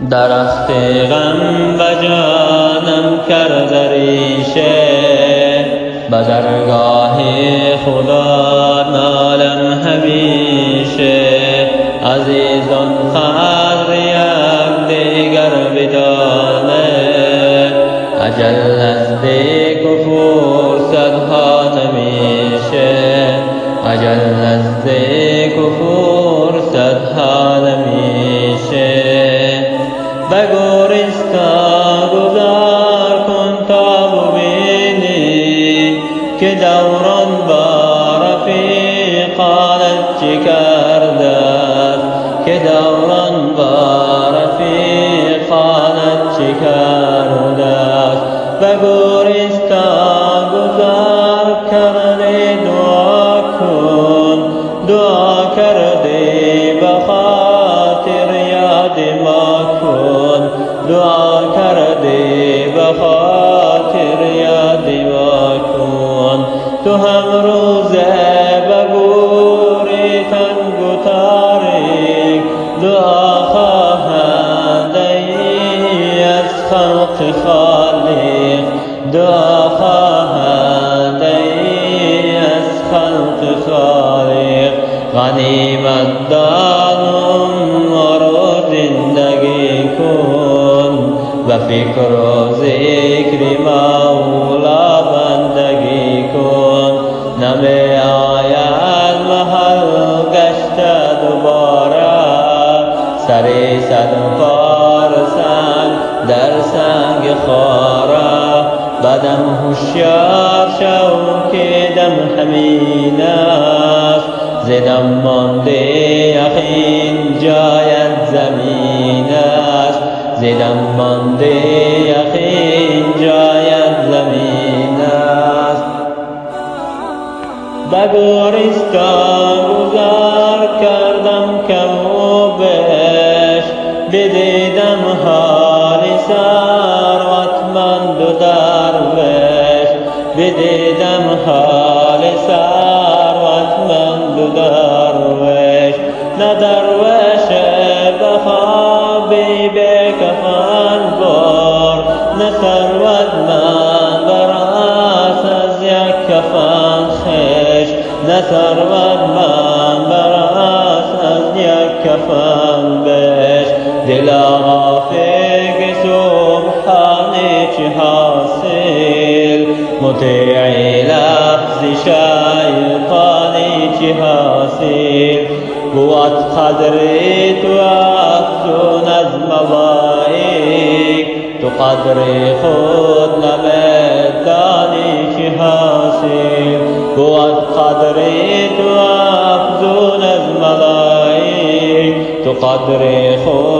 درخت غم به جانم کرده ریشه، به درگاه خدا نالم همیشه. عزیزان قدر یکدیگر بدانید، اجل نزدیک و فرصتها نمیشه، اجل نزدیک و فرصتها نمیشه. به گورستان گذار کن تا ببینی که دوران با رفیقانت چه کرده، که دوران با رفیقانت چه کرده. به گورستان گذار کرده دعا کن، دعا کرده به خاطر یاد ما کن، دعا کرده به خاطر یاد ما کن. تو هم روزه به گوری تنگ و تاریک دعا خواهند ای از خلق خالق، دعا خواهند ای از خلق خالق. غنیمت دان رو زندگی کن، و فکر و ذکر مولا بندگی کن. نمی آید محل گشته دوباره، سری صد پارسنگ در سنگ خاره. بدم هوشیار شو که دم همین است، زدم مانده یقین جایت زمین است، زدم مانده یقین جایت زمین است. به گورستان گذار کردم کم و بیش، بدیدم حال ثروتمند و درویش، بدیدم حال ثروتمند و درویش. نه درویش به خوابی به کفن بار، نه ثروتمند براس از یک کفن خش، نه ثروتمند براس از یک کفن بش. دلا فکر سبحانی چه حاصل، مطیع لفظ شیطانی چه حاصل. بود قدر تو افزون از ملائک، تو قدر خود نمیدانی چه حاصل. بود قدر تو افزون از ملائک، تو قدر خود